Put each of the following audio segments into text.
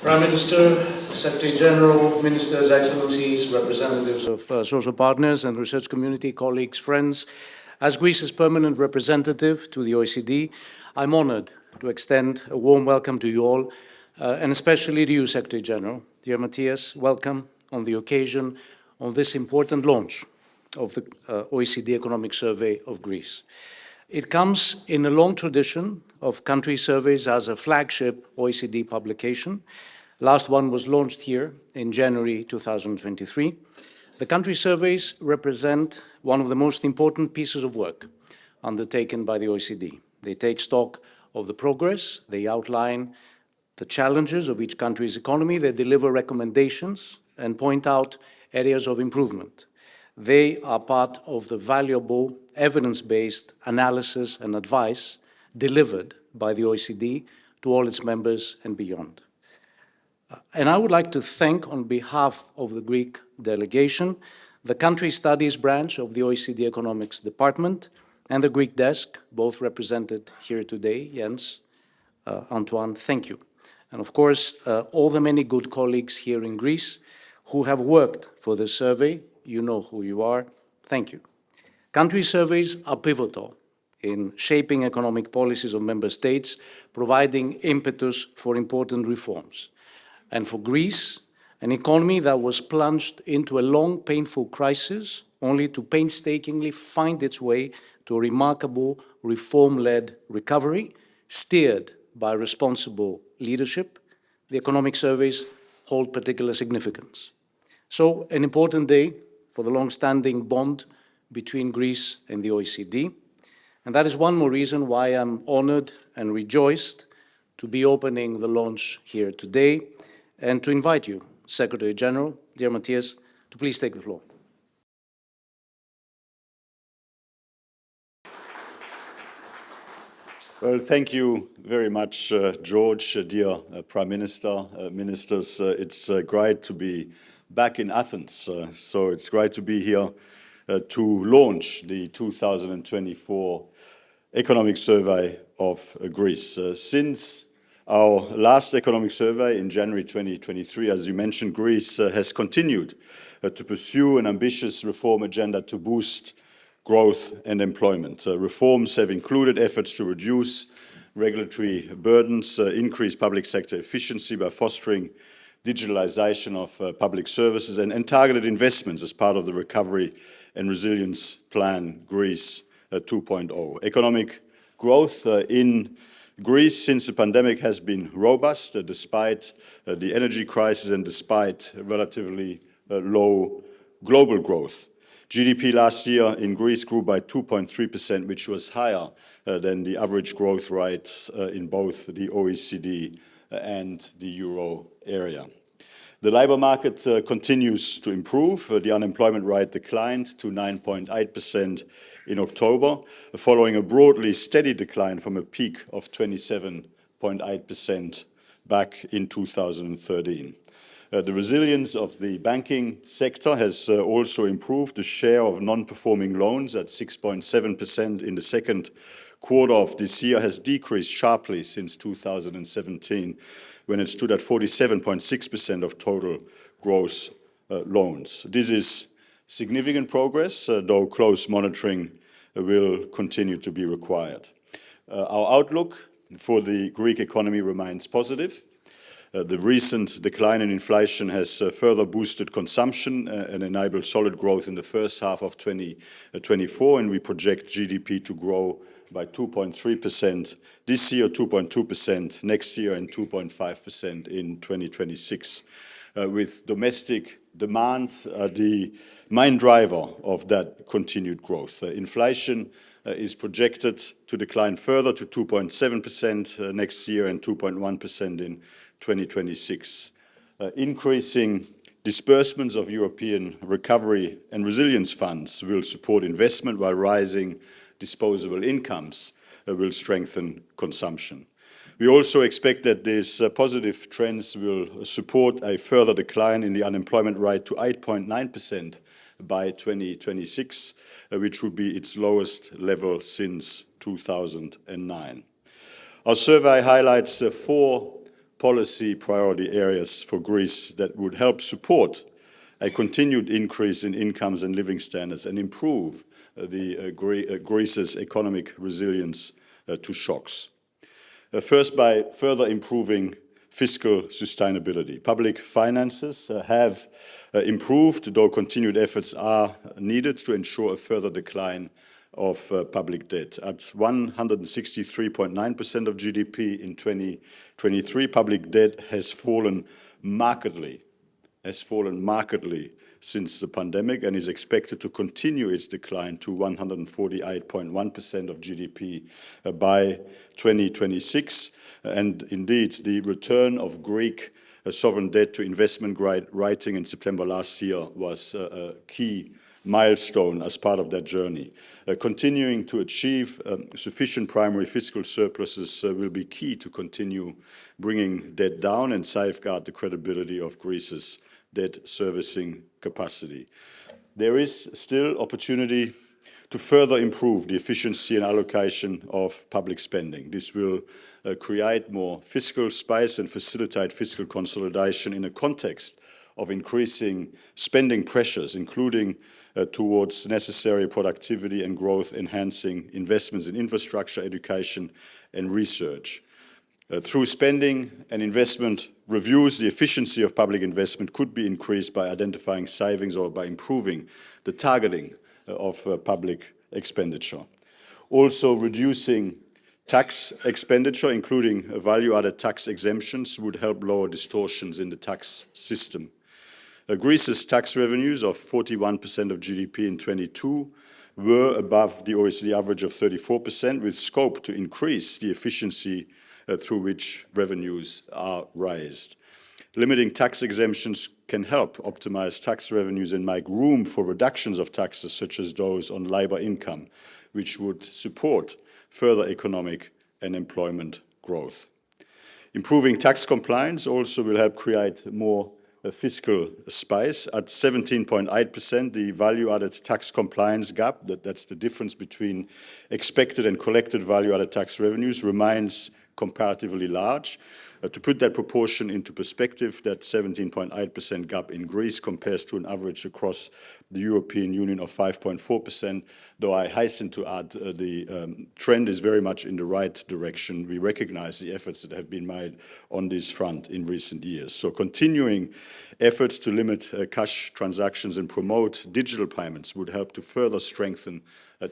Prime Minister, Secretary General, Ministers, Excellencies, representatives of social partners and research community, colleagues, friends, as Greece's permanent representative to the OECD, I'm honored to extend a warm welcome to you all, and especially to you, Secretary General. Dear Matthias, welcome on the occasion of this important launch of the OECD Economic Survey of Greece. It comes in a long tradition of country surveys as a flagship OECD publication. Last one was launched here in January 2023. The country surveys represent one of the most important pieces of work undertaken by the OECD. They take stock of the progress, they outline the challenges of each country's economy, they deliver recommendations and point out areas of improvement. They are part of the valuable evidence-based analysis and advice delivered by the OECD to all its members and beyond. And I would like to thank, on behalf of the Greek delegation, the Country Studies branch of the OECD Economics Department and the Greek desk, both represented here today. Jens, Antoine, thank you. And of course, all the many good colleagues here in Greece who have worked for this survey. You know who you are. Thank you. Country surveys are pivotal in shaping economic policies of member states, providing impetus for important reforms. And for Greece, an economy that was plunged into a long, painful crisis, only to painstakingly find its way to a remarkable reform-led recovery, steered by responsible leadership, the economic surveys hold particular significance. So, an important day for the long-standing bond between Greece and the OECD. And that is one more reason why I'm honored and rejoiced to be opening the launch here today and to invite you, Secretary General, dear Matthias, to please take the floor. Well, thank you very much, George, dear Prime Minister, ministers. It's great to be back in Athens. So it's great to be here to launch the 2024 Economic Survey of Greece. Since our last economic survey in January 2023, as you mentioned, Greece has continued to pursue an ambitious reform agenda to boost growth and employment. Reforms have included efforts to reduce regulatory burdens, increase public sector efficiency by fostering digitalization of public services and targeted investments as part of the Recovery and Resilience Plan Greece 2.0. Economic growth in Greece since the pandemic has been robust despite the energy crisis and despite relatively low global growth. GDP last year in Greece grew by 2.3%, which was higher than the average growth rates in both the OECD and the euro area. The labour market continues to improve. The unemployment rate declined to 9.8% in October, following a broadly steady decline from a peak of 27.8% back in 2013. The resilience of the banking sector has also improved. The share of non-performing loans at 6.7% in the second quarter of this year has decreased sharply since 2017, when it stood at 47.6% of total gross loans. This is significant progress, though close monitoring will continue to be required. Our outlook for the Greek economy remains positive. The recent decline in inflation has further boosted consumption and enabled solid growth in the first half of 2024, and we project GDP to grow by 2.3% this year, 2.2% next year, and 2.5% in 2026, with domestic demand the main driver of that continued growth. Inflation is projected to decline further to 2.7% next year and 2.1% in 2026. Increasing disbursements of European recovery and resilience funds will support investment, while rising disposable incomes will strengthen consumption. We also expect that these positive trends will support a further decline in the unemployment rate to 8.9% by 2026, which will be its lowest level since 2009. Our survey highlights four policy priority areas for Greece that would help support a continued increase in incomes and living standards and improve Greece's economic resilience to shocks. First, by further improving fiscal sustainability. Public finances have improved, though continued efforts are needed to ensure a further decline of public debt. At 163.9% of GDP in 2023, public debt has fallen markedly since the pandemic and is expected to continue its decline to 148.1% of GDP by 2026. And indeed, the return of Greek sovereign debt to investment grade rating in September last year was a key milestone as part of that journey. Continuing to achieve sufficient primary fiscal surpluses will be key to continue bringing debt down and safeguard the credibility of Greece's debt servicing capacity. There is still opportunity to further improve the efficiency and allocation of public spending. This will create more fiscal space and facilitate fiscal consolidation in a context of increasing spending pressures, including towards necessary productivity and growth-enhancing investments in infrastructure, education, and research. Through spending and investment reviews, the efficiency of public investment could be increased by identifying savings or by improving the targeting of public expenditure. Also, reducing tax expenditure, including value-added tax exemptions, would help lower distortions in the tax system. Greece's tax revenues of 41% of GDP in 2022 were above the OECD average of 34%, with scope to increase the efficiency through which revenues are raised. Limiting tax exemptions can help optimize tax revenues and make room for reductions of taxes such as those on labor income, which would support further economic and employment growth. Improving tax compliance also will help create more fiscal space. At 17.8%, the value-added tax compliance gap, that's the difference between expected and collected value-added tax revenues, remains comparatively large. To put that proportion into perspective, that 17.8% gap in Greece compares to an average across the European Union of 5.4%, though I hasten to add the trend is very much in the right direction. We recognize the efforts that have been made on this front in recent years. So continuing efforts to limit cash transactions and promote digital payments would help to further strengthen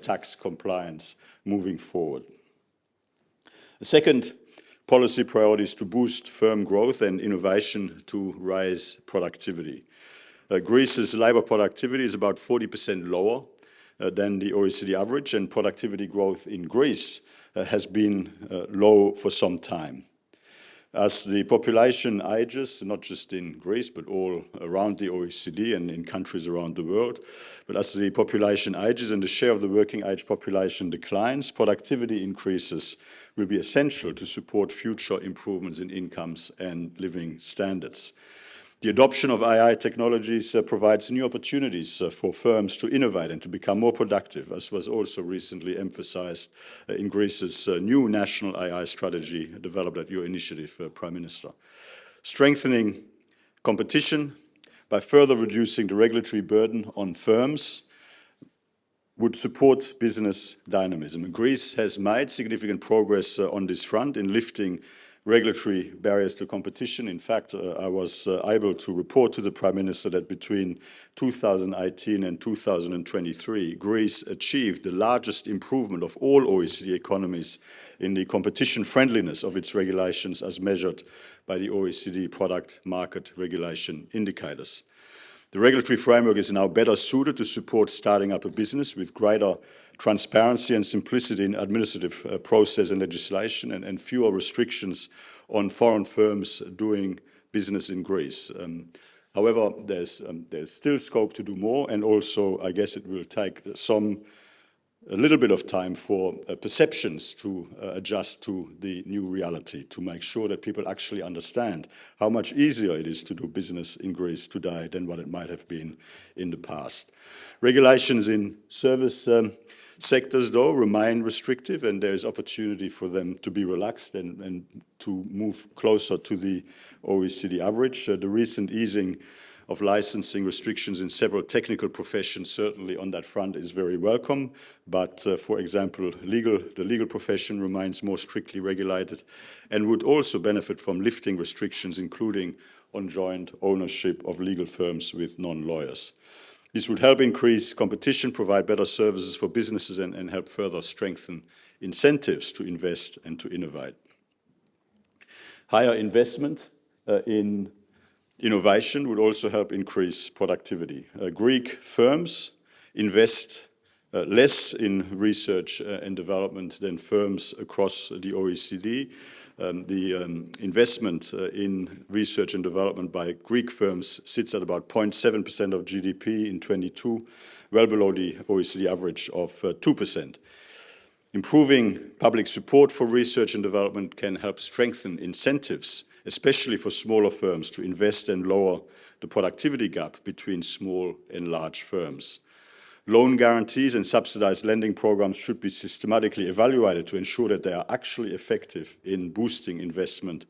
tax compliance moving forward. The second policy priority is to boost firm growth and innovation to raise productivity. Greece's labour productivity is about 40% lower than the OECD average, and productivity growth in Greece has been low for some time. As the population ages, not just in Greece, but all around the OECD and in countries around the world, but as the population ages and the share of the working age population declines, productivity increases will be essential to support future improvements in incomes and living standards. The adoption of AI technologies provides new opportunities for firms to innovate and to become more productive, as was also recently emphasized in Greece's new national AI strategy developed at your initiative, Prime Minister. Strengthening competition by further reducing the regulatory burden on firms would support business dynamism. Greece has made significant progress on this front in lifting regulatory barriers to competition. In fact, I was able to report to the Prime Minister that between 2018 and 2023, Greece achieved the largest improvement of all OECD economies in the competition friendliness of its regulations as measured by the OECD product market regulation indicators. The regulatory framework is now better suited to support starting up a business with greater transparency and simplicity in administrative process and legislation and fewer restrictions on foreign firms doing business in Greece. However, there's still scope to do more, and also I guess it will take a little bit of time for perceptions to adjust to the new reality, to make sure that people actually understand how much easier it is to do business in Greece today than what it might have been in the past. Regulations in service sectors, though, remain restrictive, and there is opportunity for them to be relaxed and to move closer to the OECD average. The recent easing of licensing restrictions in several technical professions, certainly on that front, is very welcome. But, for example, the legal profession remains more strictly regulated and would also benefit from lifting restrictions, including on joint ownership of legal firms with non-lawyers. This would help increase competition, provide better services for businesses, and help further strengthen incentives to invest and to innovate. Higher investment in innovation would also help increase productivity. Greek firms invest less in research and development than firms across the OECD. The investment in research and development by Greek firms sits at about 0.7% of GDP in 22, well below the OECD average of 2%. Improving public support for research and development can help strengthen incentives, especially for smaller firms, to invest and lower the productivity gap between small and large firms. Loan guarantees and subsidized lending programs should be systematically evaluated to ensure that they are actually effective in boosting investment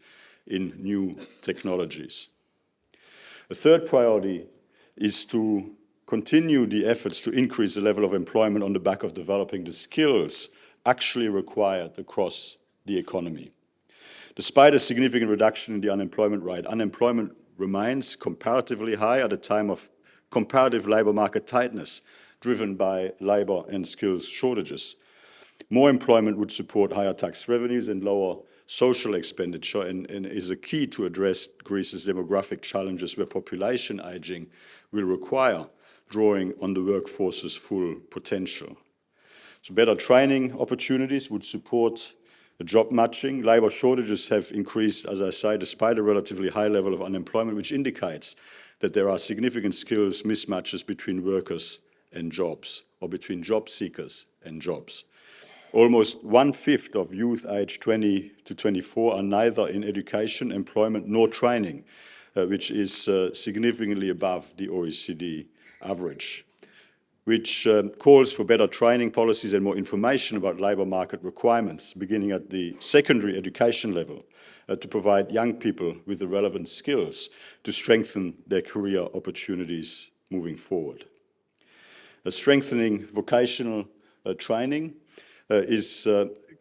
in new technologies. A third priority is to continue the efforts to increase the level of employment on the back of developing the skills actually required across the economy. Despite a significant reduction in the unemployment rate, unemployment remains comparatively high at a time of comparative labour market tightness, driven by labour and skills shortages. More employment would support higher tax revenues and lower social expenditure, and is a key to address Greece's demographic challenges, where population ageing will require drawing on the workforce's full potential. So better training opportunities would support job matching. Labour shortages have increased, as I say, despite a relatively high level of unemployment, which indicates that there are significant skills mismatches between workers and jobs, or between job seekers and jobs. Almost 1/5 of youth aged 20 to 24 are neither in education, employment, nor training, which is significantly above the OECD average, which calls for better training policies and more information about labour market requirements, beginning at the secondary education level, to provide young people with the relevant skills to strengthen their career opportunities moving forward. Strengthening vocational training is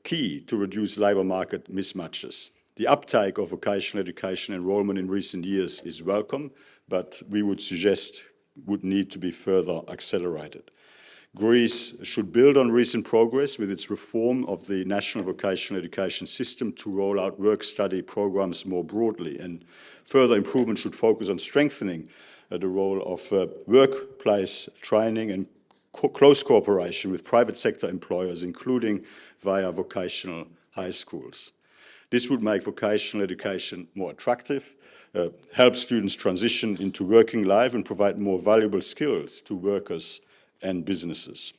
key to reduce labour market mismatches. The uptake of vocational education enrolment in recent years is welcome, but we would suggest would need to be further accelerated. Greece should build on recent progress with its reform of the national vocational education system to roll out work-study programs more broadly, and further improvement should focus on strengthening the role of workplace training and close cooperation with private sector employers, including via vocational high schools. This would make vocational education more attractive, help students transition into working life, and provide more valuable skills to workers and businesses.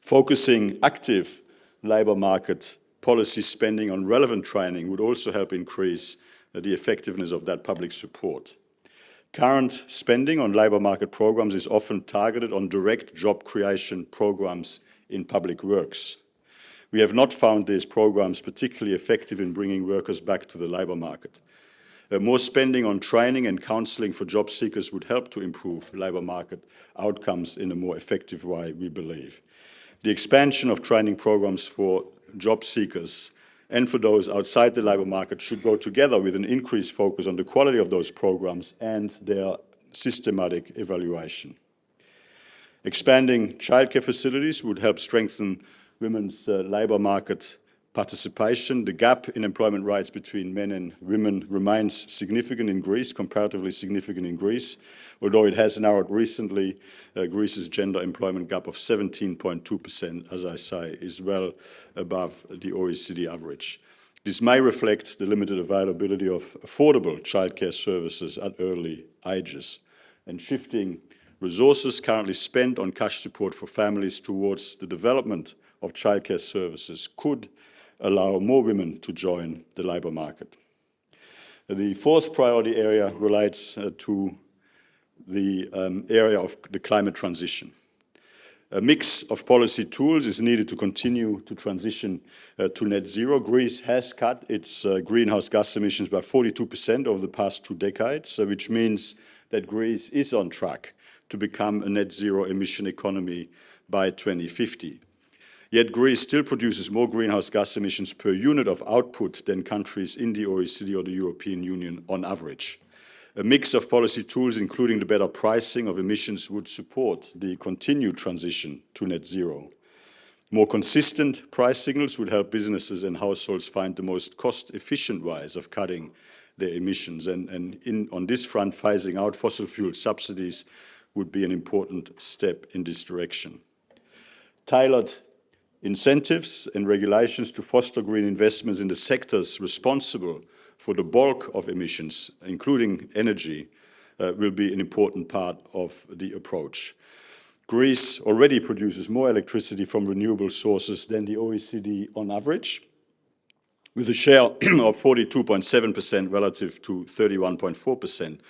Focusing active labour market policy spending on relevant training would also help increase the effectiveness of that public support. Current spending on labour market programs is often targeted on direct job creation programs in public works. We have not found these programs particularly effective in bringing workers back to the labour market. More spending on training and counselling for job seekers would help to improve labour market outcomes in a more effective way, we believe. The expansion of training programs for job seekers and for those outside the labour market should go together with an increased focus on the quality of those programs and their systematic evaluation. Expanding childcare facilities would help strengthen women's labour market participation. The gap in employment rates between men and women remains significant in Greece, comparatively significant in Greece, although it has narrowed recently. Greece's gender employment gap of 17.2%, as I say, is well above the OECD average. This may reflect the limited availability of affordable childcare services at early ages, and shifting resources currently spent on cash support for families towards the development of childcare services could allow more women to join the labour market. The fourth priority area relates to the area of the climate transition. A mix of policy tools is needed to continue to transition to net zero. Greece has cut its greenhouse gas emissions by 42% over the past 2 decades, which means that Greece is on track to become a net zero emission economy by 2050. Yet Greece still produces more greenhouse gas emissions per unit of output than countries in the OECD or the European Union on average. A mix of policy tools, including the better pricing of emissions, would support the continued transition to net zero. More consistent price signals would help businesses and households find the most cost-efficient ways of cutting their emissions. On this front, phasing out fossil fuel subsidies would be an important step in this direction. Tailored incentives and regulations to foster green investments in the sectors responsible for the bulk of emissions, including energy, will be an important part of the approach. Greece already produces more electricity from renewable sources than the OECD on average, with a share of 42.7% relative to 31.4%,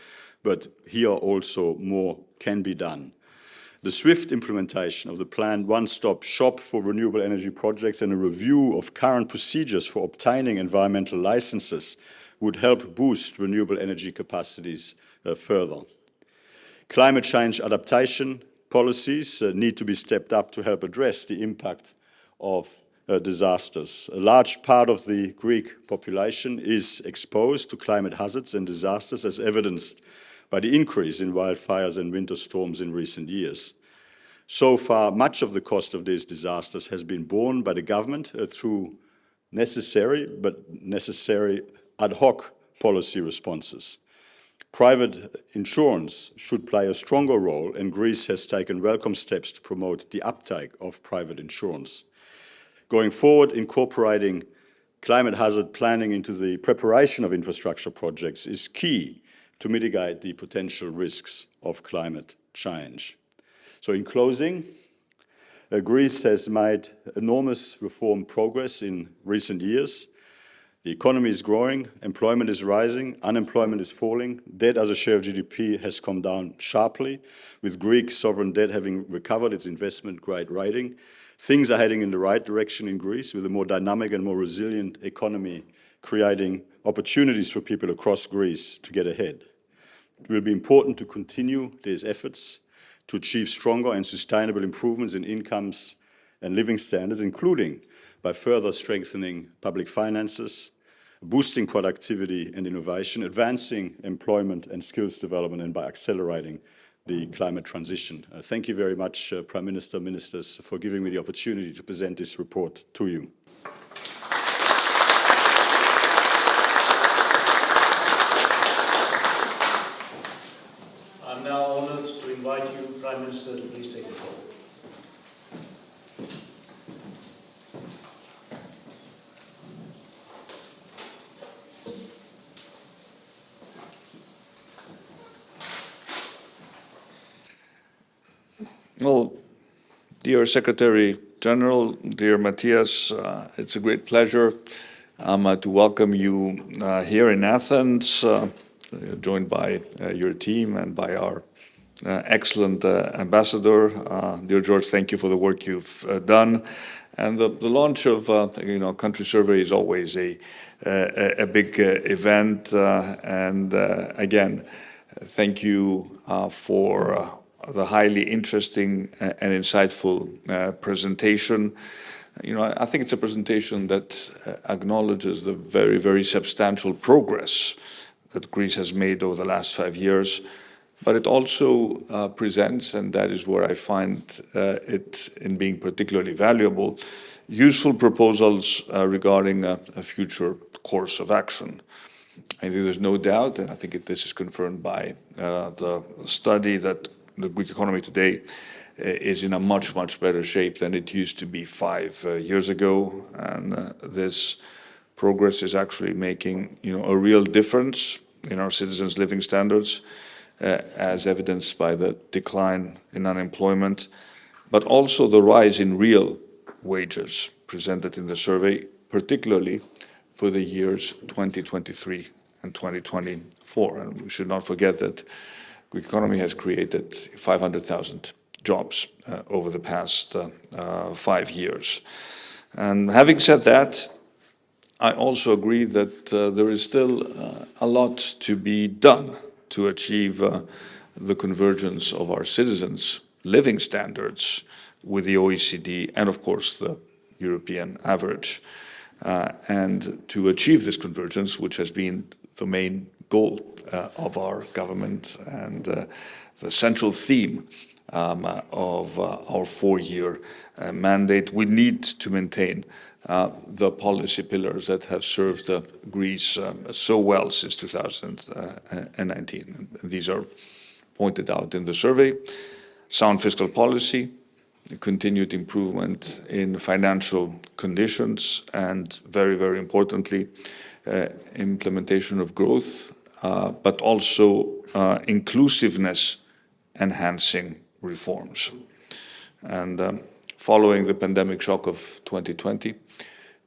but here also more can be done. The swift implementation of the planned one-stop shop for renewable energy projects and a review of current procedures for obtaining environmental licenses would help boost renewable energy capacities further. Climate change adaptation policies need to be stepped up to help address the impact of disasters. A large part of the Greek population is exposed to climate hazards and disasters, as evidenced by the increase in wildfires and winter storms in recent years. So far, much of the cost of these disasters has been borne by the government through necessary ad hoc policy responses. Private insurance should play a stronger role, and Greece has taken welcome steps to promote the uptake of private insurance. Going forward, incorporating climate hazard planning into the preparation of infrastructure projects is key to mitigate the potential risks of climate change. So in closing, Greece has made enormous reform progress in recent years. The economy is growing, employment is rising, unemployment is falling, debt as a share of GDP has come down sharply, with Greek sovereign debt having recovered its investment-grade rating. Things are heading in the right direction in Greece, with a more dynamic and more resilient economy creating opportunities for people across Greece to get ahead. It will be important to continue these efforts to achieve stronger and sustainable improvements in incomes and living standards, including by further strengthening public finances, boosting productivity and innovation, advancing employment and skills development, and by accelerating the climate transition. Thank you very much, Prime Minister, Ministers, for giving me the opportunity to present this report to you. I'm now honored to invite you, Prime Minister, to please take the floor. Well, dear Secretary General, dear Matthias, it's a great pleasure to welcome you here in Athens, joined by your team and by our excellent ambassador. Dear George, thank you for the work you've done. And the launch of country survey is always a big event. And again, thank you for the highly interesting and insightful presentation. I think it's a presentation that acknowledges the very, very substantial progress that Greece has made over the last 5 years, but it also presents, and that is where I find it in being particularly valuable, useful proposals regarding a future course of action. I think there's no doubt, and I think this is confirmed by the study, that the Greek economy today is in a much, much better shape than it used to be 5 years ago. And this progress is actually making, a real difference in our citizens' living standards, as evidenced by the decline in unemployment, but also the rise in real wages presented in the survey, particularly for the years 2023 and 2024. And we should not forget that the Greek economy has created 500,000 jobs over the past 5 years. And having said that, I also agree that there is still a lot to be done to achieve the convergence of our citizens' living standards with the OECD and, of course, the European average. And to achieve this convergence, which has been the main goal of our government and the central theme of our 4-year mandate, we need to maintain the policy pillars that have served Greece so well since 2019. These are pointed out in the survey: sound fiscal policy, continued improvement in financial conditions, and very, very importantly, implementation of growth, but also inclusiveness enhancing reforms. And following the pandemic shock of 2020,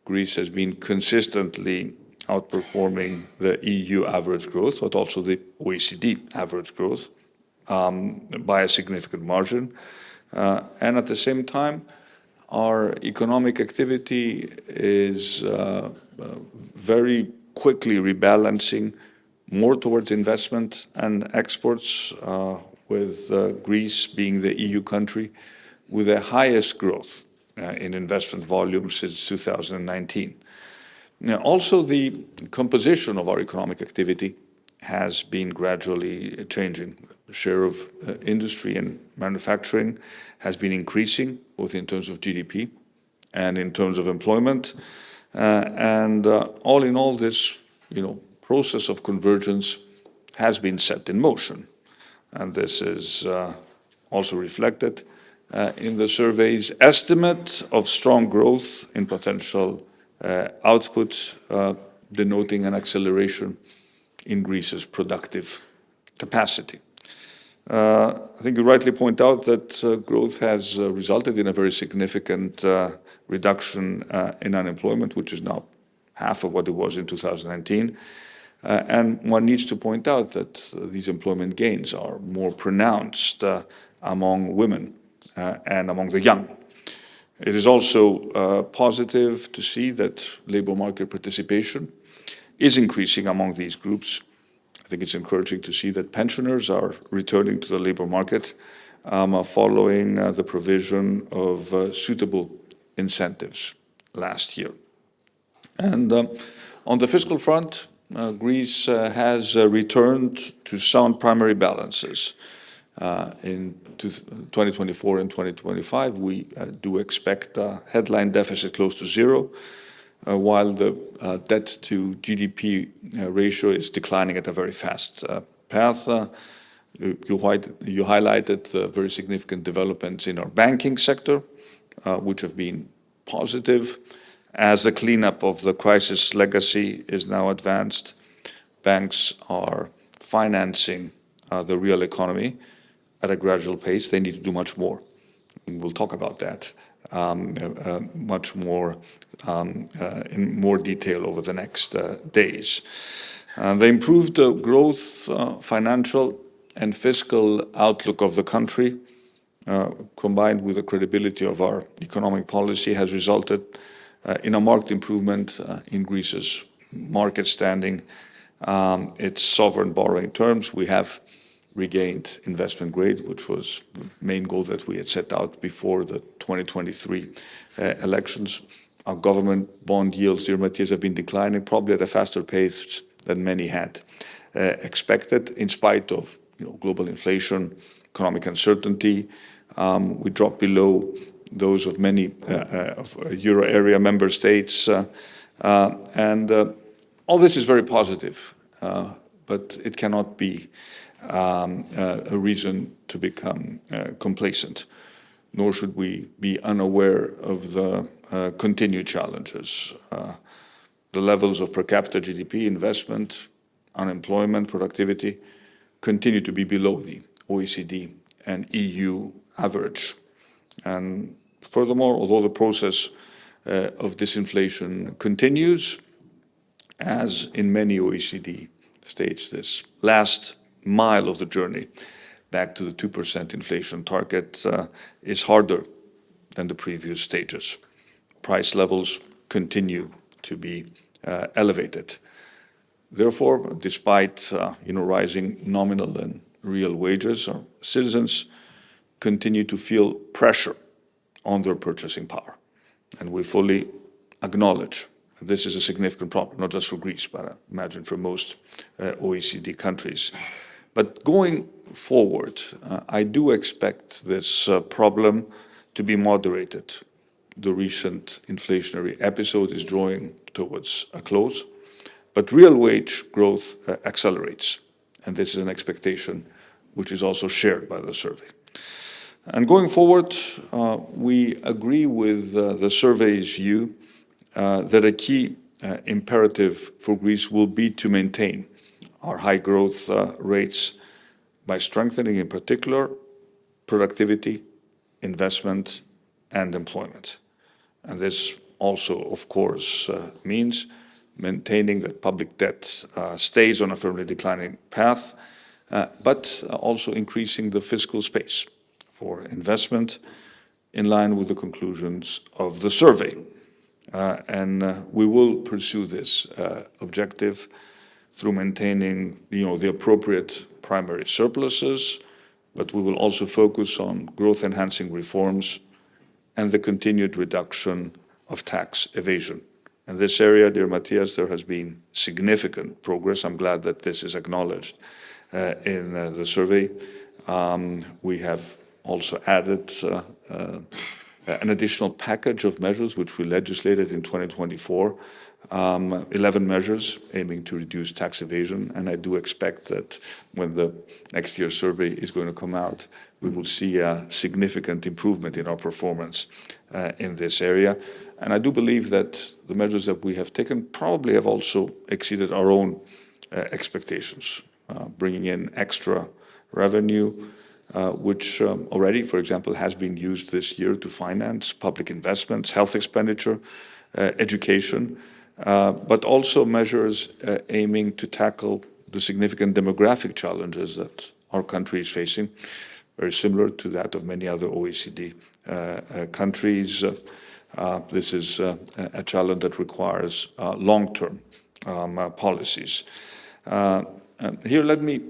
Greece has been consistently outperforming the EU average growth, but also the OECD average growth by a significant margin. And at the same time, our economic activity is very quickly rebalancing more towards investment and exports, with Greece being the EU country with the highest growth in investment volume since 2019. Now, also, the composition of our economic activity has been gradually changing. The share of industry and manufacturing has been increasing, both in terms of GDP and in terms of employment. And all in all, this process of convergence has been set in motion. And this is also reflected in the survey's estimate of strong growth in potential output, denoting an acceleration in Greece's productive capacity. I think you rightly point out that growth has resulted in a very significant reduction in unemployment, which is now half of what it was in 2019. And one needs to point out that these employment gains are more pronounced among women and among the young. It is also positive to see that labor market participation is increasing among these groups. I think it's encouraging to see that pensioners are returning to the labor market following the provision of suitable incentives last year. And on the fiscal front, Greece has returned to sound primary balances. In 2024 and 2025, we do expect a headline deficit close to zero, while the debt to GDP ratio is declining at a very fast path. You highlighted very significant developments in our banking sector, which have been positive. As the cleanup of the crisis legacy is now advanced, banks are financing the real economy at a gradual pace. They need to do much more. We'll talk about that much more in more detail over the next days. The improved growth, financial and fiscal outlook of the country, combined with the credibility of our economic policy, has resulted in a marked improvement in Greece's market standing, its sovereign borrowing terms. We have regained investment grade, which was the main goal that we had set out before the 2023 elections. Our government bond yields, dear Matthias, have been declining probably at a faster pace than many had expected, in spite of global inflation, economic uncertainty. We dropped below those of many of Euro area member states. And all this is very positive, but it cannot be a reason to become complacent, nor should we be unaware of the continued challenges. The levels of per capita GDP, investment, unemployment, productivity continue to be below the OECD and EU average. And furthermore, although the process of disinflation continues, as in many OECD states, this last mile of the journey back to the 2% inflation target is harder than the previous stages. Price levels continue to be elevated. Therefore, despite rising nominal and real wages, our citizens continue to feel pressure on their purchasing power. And we fully acknowledge this is a significant problem, not just for Greece, but I imagine for most OECD countries. But going forward, I do expect this problem to be moderated. The recent inflationary episode is drawing towards a close, but real wage growth accelerates. And this is an expectation which is also shared by the survey. And going forward, we agree with the survey's view that a key imperative for Greece will be to maintain our high growth rates by strengthening, in particular, productivity, investment, and employment. And this also, of course, means maintaining that public debt stays on a firmly declining path, but also increasing the fiscal space for investment in line with the conclusions of the survey. And we will pursue this objective through maintaining the appropriate primary surpluses, but we will also focus on growth-enhancing reforms and the continued reduction of tax evasion. In this area, dear Matthias, there has been significant progress. I'm glad that this is acknowledged in the survey. We have also added an additional package of measures which we legislated in 2024, 11 measures aiming to reduce tax evasion. And I do expect that when the next year's survey is going to come out, we will see a significant improvement in our performance in this area. And I do believe that the measures that we have taken probably have also exceeded our own expectations, bringing in extra revenue, which already, for example, has been used this year to finance public investments, health expenditure, education, but also measures aiming to tackle the significant demographic challenges that our country is facing, very similar to that of many other OECD countries. This is a challenge that requires long-term policies. Here, let me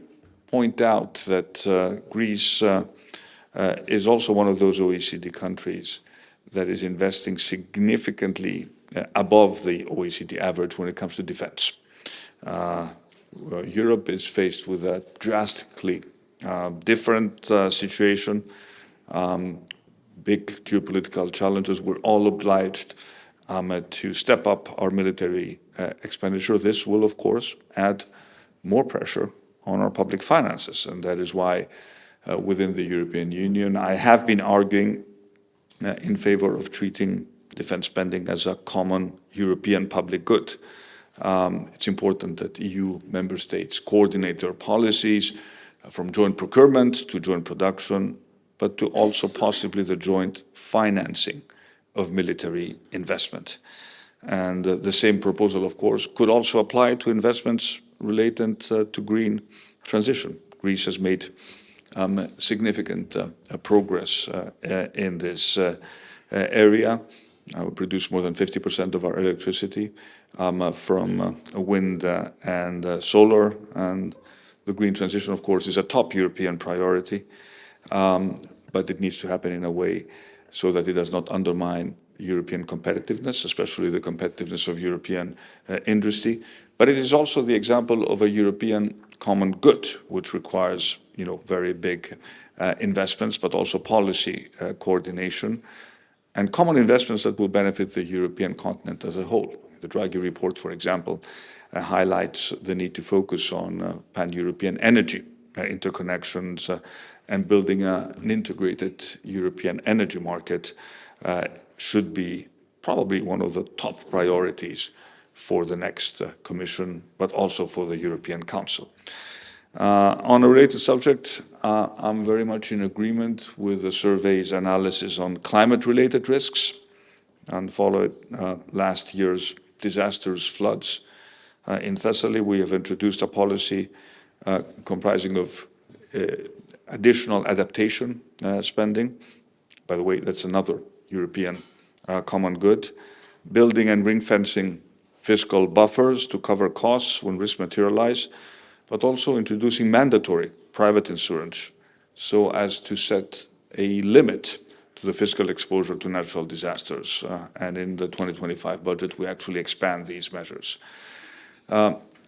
point out that Greece is also one of those OECD countries that is investing significantly above the OECD average when it comes to defense. Europe is faced with a drastically different situation, big geopolitical challenges. We're all obliged to step up our military expenditure. This will, of course, add more pressure on our public finances, and that is why within the European Union I have been arguing in favor of treating defense spending as a common European public good. It's important that EU member states coordinate their policies from joint procurement to joint production, but to also possibly the joint financing of military investment. And the same proposal, of course, could also apply to investments related to green transition. Greece has made significant progress in this area. We produce more than 50% of our electricity from wind and solar, and the green transition, of course, is a top European priority, but it needs to happen in a way so that it does not undermine European competitiveness, especially the competitiveness of European industry. But it is also the example of a European common good, which requires, very big investments, but also policy coordination and common investments that will benefit the European continent as a whole. The Draghi report, for example, highlights the need to focus on pan-European energy interconnections and building an integrated European energy market should be probably one of the top priorities for the next Commission, but also for the European Council. On a related subject, I'm very much in agreement with the survey's analysis on climate-related risks, and following last year's disastrous floods in Thessaly, we have introduced a policy comprising of additional adaptation spending. By the way, that's another European common good. Building and ring-fencing fiscal buffers to cover costs when risks materialize, but also introducing mandatory private insurance so as to set a limit to the fiscal exposure to natural disasters. And in the 2025 budget, we actually expand these measures.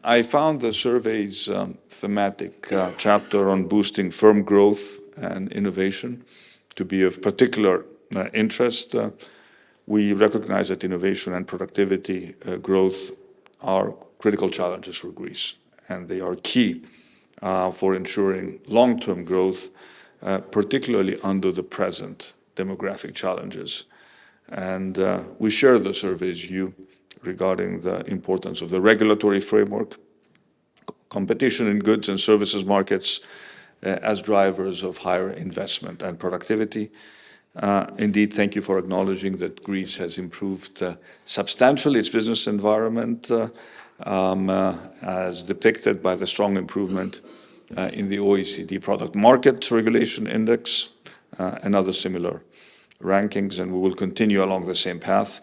I found the survey's thematic chapter on boosting firm growth and innovation to be of particular interest. We recognize that innovation and productivity growth are critical challenges for Greece, and they are key for ensuring long-term growth, particularly under the present demographic challenges. And we share the survey's view regarding the importance of the regulatory framework, competition in goods and services markets as drivers of higher investment and productivity. Indeed, thank you for acknowledging that Greece has improved substantially its business environment, as depicted by the strong improvement in the OECD Product Market Regulation Index and other similar rankings, and we will continue along the same path.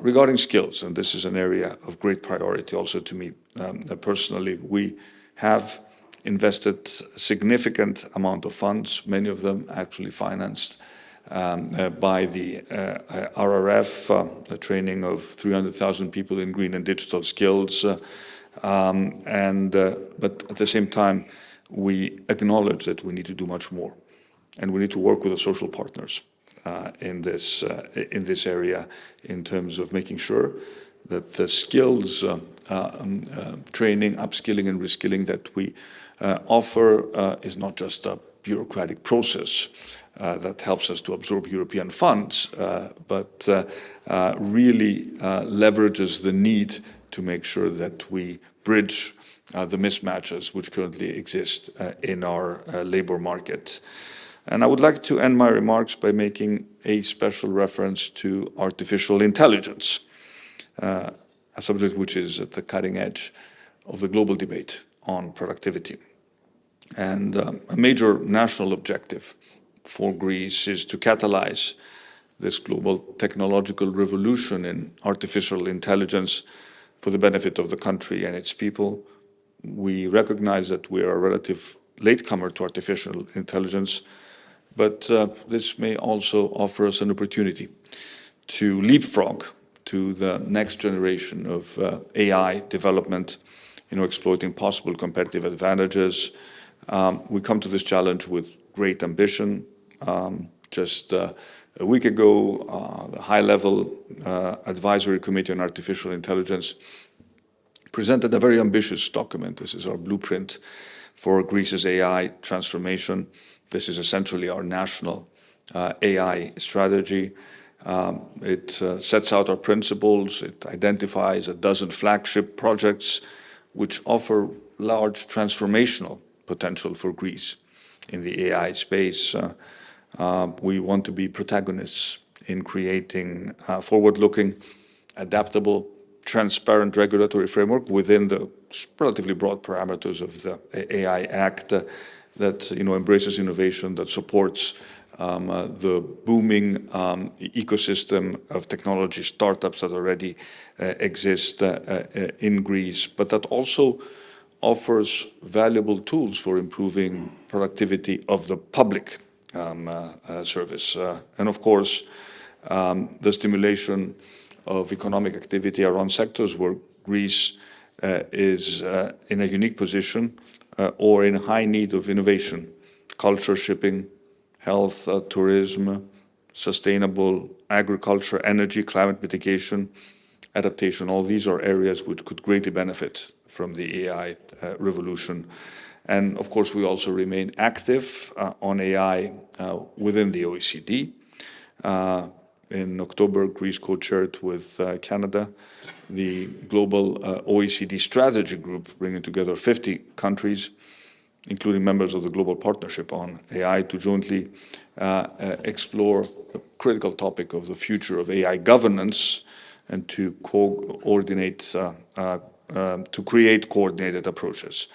Regarding skills, and this is an area of great priority also to me personally, we have invested a significant amount of funds, many of them actually financed by the RRF, the training of 300,000 people in green and digital skills. But at the same time, we acknowledge that we need to do much more, and we need to work with the social partners in this area in terms of making sure that the skills training, upskilling and reskilling that we offer is not just a bureaucratic process that helps us to absorb European funds, but really leverages the need to make sure that we bridge the mismatches which currently exist in our labor market. And I would like to end my remarks by making a special reference to artificial intelligence, a subject which is at the cutting edge of the global debate on productivity. And a major national objective for Greece is to catalyze this global technological revolution in artificial intelligence for the benefit of the country and its people. We recognize that we are a relative latecomer to artificial intelligence, but this may also offer us an opportunity to leapfrog to the next generation of AI development, exploiting possible competitive advantages. We come to this challenge with great ambition. Just a week ago, the high-level advisory committee on artificial intelligence presented a very ambitious document. This is our blueprint for Greece's AI transformation. This is essentially our national AI strategy. It sets out our principles. It identifies a dozen flagship projects which offer large transformational potential for Greece in the AI space. We want to be protagonists in creating a forward-looking, adaptable, transparent regulatory framework within the relatively broad parameters of the AI Act that embraces innovation, that supports the booming ecosystem of technology startups that already exist in Greece, but that also offers valuable tools for improving productivity of the public service. And of course, the stimulation of economic activity around sectors where Greece is in a unique position or in high need of innovation: culture, shipping, health, tourism, sustainable agriculture, energy, climate mitigation, adaptation. All these are areas which could greatly benefit from the AI revolution. And of course, we also remain active on AI within the OECD. In October, Greece co-chaired with Canada the global OECD strategy group, bringing together 50 countries, including members of the Global Partnership on AI, to jointly explore the critical topic of the future of AI governance and to coordinate, to create coordinated approaches.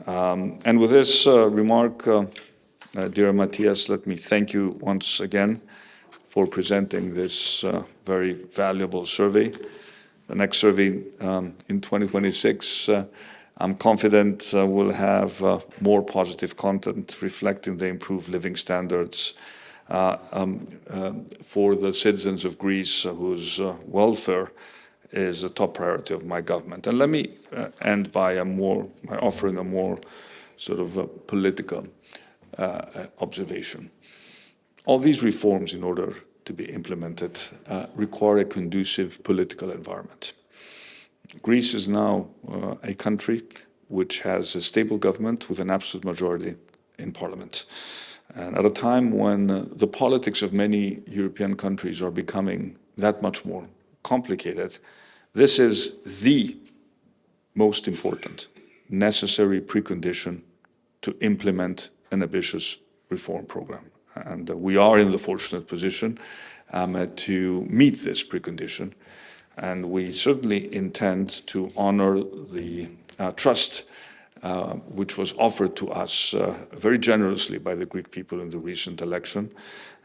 And with this remark, dear Matthias, let me thank you once again for presenting this very valuable survey. The next survey in 2026, I'm confident will have more positive content reflecting the improved living standards for the citizens of Greece, whose welfare is a top priority of my government. And let me end by offering a more sort of a political observation. All these reforms, in order to be implemented, require a conducive political environment. Greece is now a country which has a stable government with an absolute majority in parliament. And at a time when the politics of many European countries are becoming that much more complicated, this is the most important necessary precondition to implement an ambitious reform program. And we are in the fortunate position to meet this precondition. And we certainly intend to honor the trust which was offered to us very generously by the Greek people in the recent election,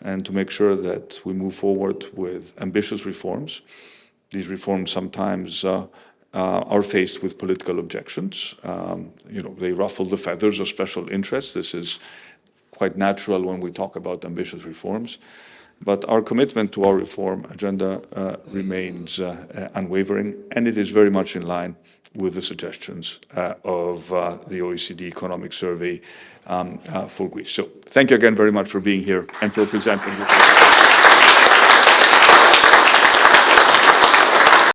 and to make sure that we move forward with ambitious reforms. These reforms sometimes are faced with political objections. They ruffle the feathers of special interests. This is quite natural when we talk about ambitious reforms. But our commitment to our reform agenda remains unwavering, and it is very much in line with the suggestions of the OECD Economic Survey for Greece. So thank you again very much for being here and for presenting this.